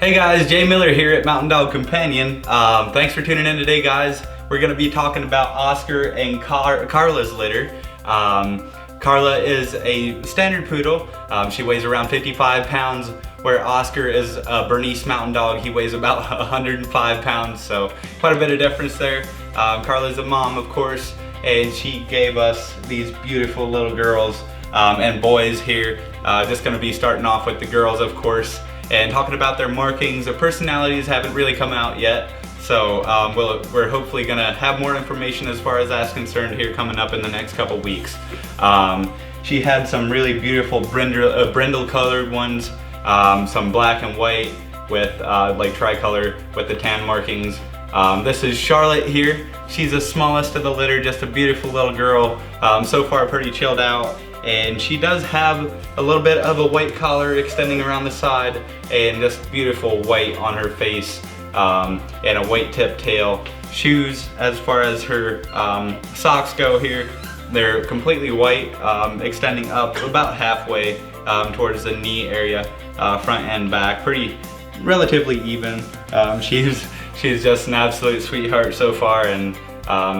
Hey guys, Jay Miller here at Mountain Dog Companion. Thanks for tuning in today, guys. We're gonna be talking about Oscar and Carla's litter. Carla is a standard poodle. She weighs around 55 pounds, where Oscar is a Bernese mountain dog. He weighs about 105 pounds, so quite a bit of difference there. Carla's a mom, of course, and she gave us these beautiful little girls and boys here. Just gonna be starting off with the girls, of course, and talking about their markings. Their personalities haven't really come out yet, so we're hopefully gonna have more information as far as that's concerned here coming up in the next couple weeks. She had some really beautiful brindle colored ones, some black and white with like tricolor with the tan markings. This is Charlotte here. She's the smallest of the litter, just a beautiful little girl. So far pretty chilled out. And she does have a little bit of a white collar extending around the side and just beautiful white on her face and a white tip tail. Shoes, as far as her socks go here, they're completely white, extending up about halfway towards the knee area, front and back, pretty relatively even. She's just an absolute sweetheart so far, and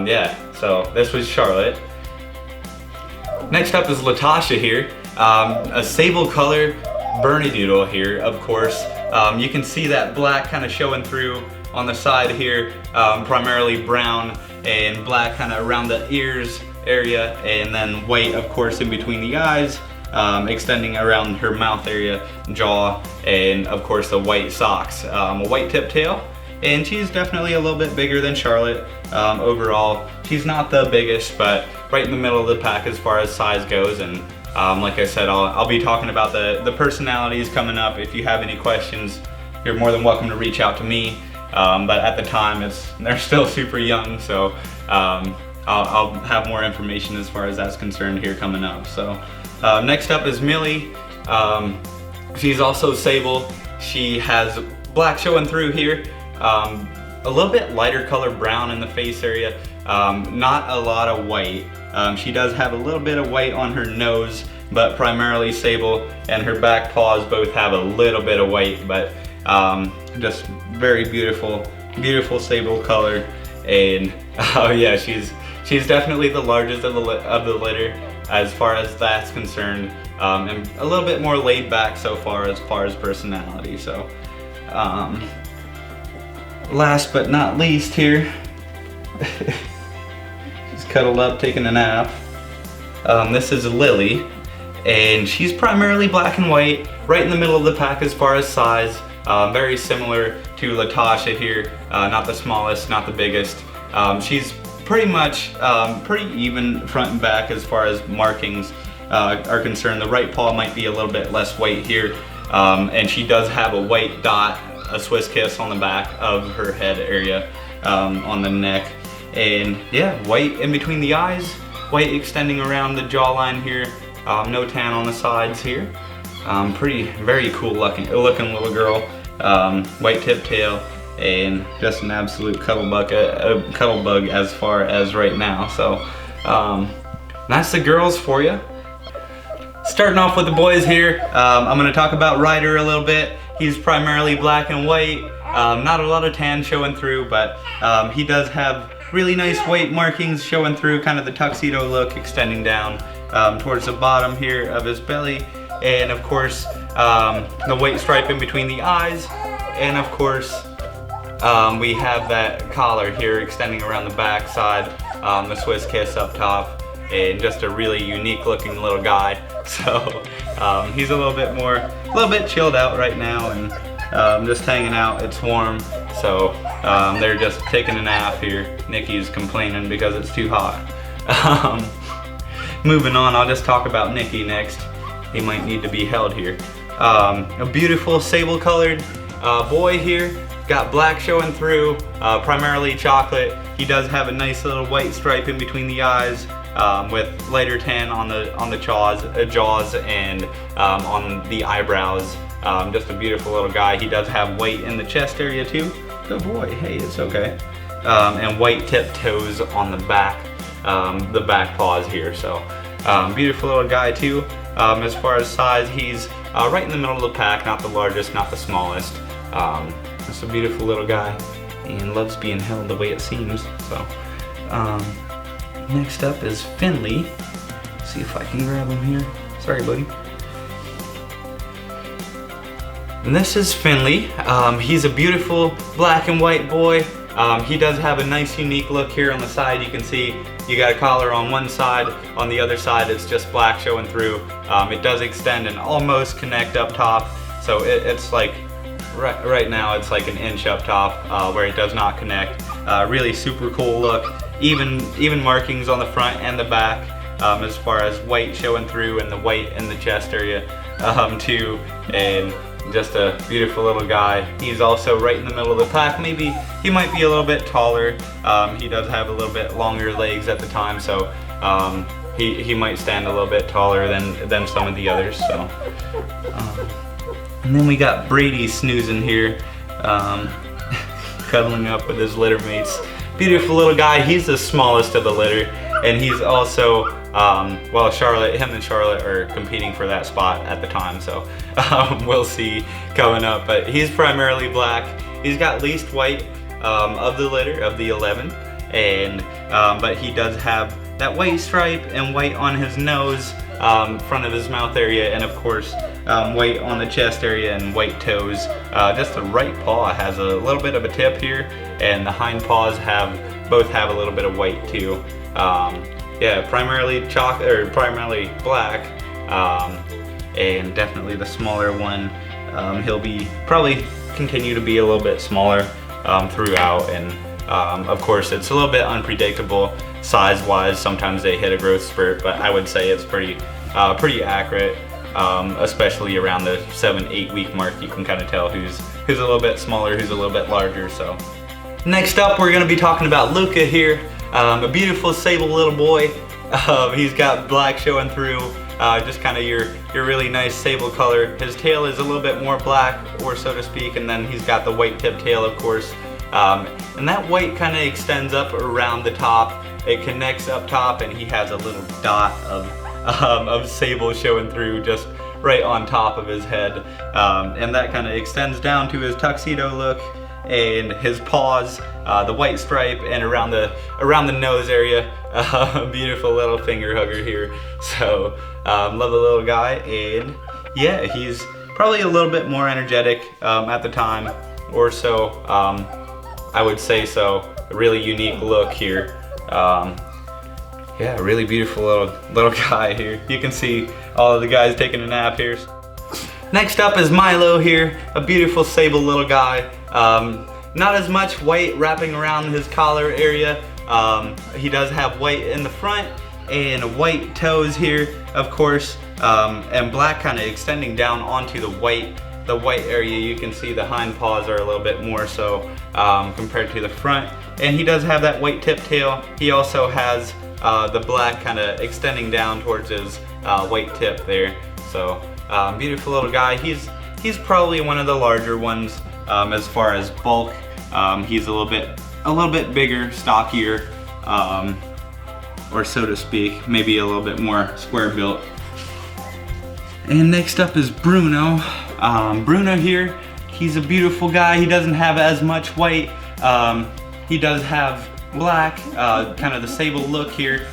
yeah, so this was Charlotte. Next up is Latasha here, a sable color Bernedoodle here, of course. You can see that black kind of showing through on the side here, primarily brown and black kind of around the ears area, and then white, of course, in between the eyes, extending around her mouth area, jaw, and of course the white socks. A white tip tail, and she's definitely a little bit bigger than Charlotte. Overall, she's not the biggest, but right in the middle of the pack as far as size goes. And like I said, I'll be talking about the personalities coming up. If you have any questions, you're more than welcome to reach out to me. But at the time, they're still super young, so I'll have more information as far as that's concerned here coming up. So next up is Millie. She's also sable. She has black showing through here. A little bit lighter color brown in the face area, not a lot of white. She does have a little bit of white on her nose, but primarily sable, and her back paws both have a little bit of white, but just very beautiful, beautiful sable color. And oh yeah, she's definitely the largest of the litter as far as that's concerned, and a little bit more laid back so far as personality. So last but not least here, she's cuddled up taking a nap. This is Lily, and she's primarily black and white, right in the middle of the pack as far as size. Very similar to Latasha here, not the smallest, not the biggest. She's pretty much pretty even front and back as far as markings are concerned. The right paw might be a little bit less white here, and she does have a white dot, a Swiss kiss on the back of her head area, on the neck. And yeah, white in between the eyes, white extending around the jawline here, no tan on the sides here. Very cool looking little girl, white tip tail, and just an absolute cuddle bug as far as right now. So that's the girls for you. Starting off with the boys here, I'm going to talk about Ryder a little bit. He's primarily black and white, not a lot of tan showing through, but he does have really nice white markings showing through, kind of the tuxedo look extending down towards the bottom here of his belly, and of course the white stripe in between the eyes, and of course we have that collar here extending around the back side, the Swiss kiss up top, and just a really unique looking little guy. So he's a little bit chilled out right now, and just hanging out. It's warm, so they're just taking a nap here. Nikki's complaining because it's too hot. Moving on, I'll just talk about Nikki next. He might need to be held here. A beautiful sable colored boy here. Got black showing through, primarily chocolate. He does have a nice little white stripe in between the eyes, with lighter tan on the jaws and on the eyebrows. Just a beautiful little guy. He does have white in the chest area too. Good boy. Hey, it's okay. And white tip toes on the back paws here. So beautiful little guy too. As far as size, he's right in the middle of the pack, not the largest, not the smallest. Just a beautiful little guy and loves being held the way it seems. So next up is Finley. See if I can grab him here. Sorry, buddy. And this is Finley. He's a beautiful black and white boy. He does have a nice unique look here on the side. You can see you got a collar on one side, on the other side it's just black showing through. It does extend and almost connect up top, so it's like right now it's like an inch up top where it does not connect. Really super cool look. Even markings on the front and the back, as far as white showing through and the white in the chest area too. And just a beautiful little guy. He's also right in the middle of the pack. Maybe he might be a little bit taller. He does have a little bit longer legs at the time, so he might stand a little bit taller than some of the others. So, and then we got Brady snoozing here, cuddling up with his litter mates. Beautiful little guy. He's the smallest of the litter, and he's also well, him and Charlotte are competing for that spot at the time, so we'll see coming up. But he's primarily black. He's got least white of the litter, of the 11, and but he does have that white stripe and white on his nose, front of his mouth area, and of course white on the chest area and white toes. Just the right paw has a little bit of a tip here, and the hind paws both have a little bit of white too. Yeah, primarily primarily black, and definitely the smaller one. He'll be probably continue to be a little bit smaller throughout, and of course it's a little bit unpredictable size-wise. Sometimes they hit a growth spurt, but I would say it's pretty accurate, especially around the 7-8 week mark. You can kind of tell who's a little bit smaller, who's a little bit larger. So next up, we're going to be talking about Luca here. A beautiful sable little boy. He's got black showing through, just kind of your really nice sable color. His tail is a little bit more black, or so to speak, and then he's got the white tip tail, of course. And that white kind of extends up around the top. It connects up top, and he has a little dot of sable showing through just right on top of his head. And that kind of extends down to his tuxedo look, and his paws, the white stripe, and around the nose area, a beautiful little finger hugger here. So love the little guy, and yeah, he's probably a little bit more energetic at the time, or so. I would say so. A really unique look here. Yeah, really beautiful little guy here. You can see all of the guys taking a nap here. Next up is Milo here, a beautiful sable little guy. Not as much white wrapping around his collar area. He does have white in the front and white toes here, of course, and black kind of extending down onto the white area. You can see the hind paws are a little bit more so compared to the front. And he does have that white tip tail. He also has the black kind of extending down towards his white tip there. So beautiful little guy. He's probably one of the larger ones as far as bulk. He's a little bit bigger, stockier, or so to speak, maybe a little bit more square built. And next up is Bruno. Bruno here, he's a beautiful guy. He doesn't have as much white. He does have black, kind of the sable look here.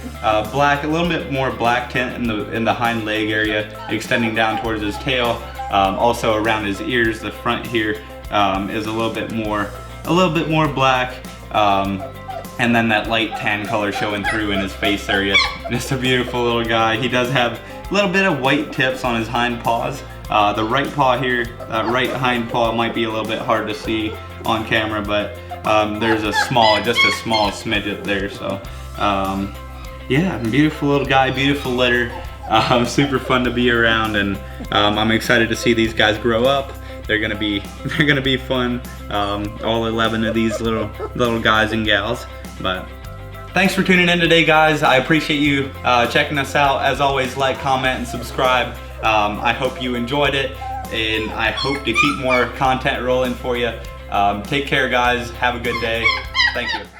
Black, a little bit more black tint in the hind leg area, extending down towards his tail. Also around his ears, the front here is a little bit more black. And then that light tan color showing through in his face area. Just a beautiful little guy. He does have a little bit of white tips on his hind paws. The right paw here, right hind paw might be a little bit hard to see on camera, but there's just a small smidget there. So yeah, beautiful little guy, beautiful litter, super fun to be around, and I'm excited to see these guys grow up. They're gonna be fun, all 11 of these little guys and gals. But thanks for tuning in today, guys. I appreciate you checking us out. As always, like, comment, and subscribe. I hope you enjoyed it, and I hope to keep more content rolling for you. Take care, guys. Have a good day. Thank you.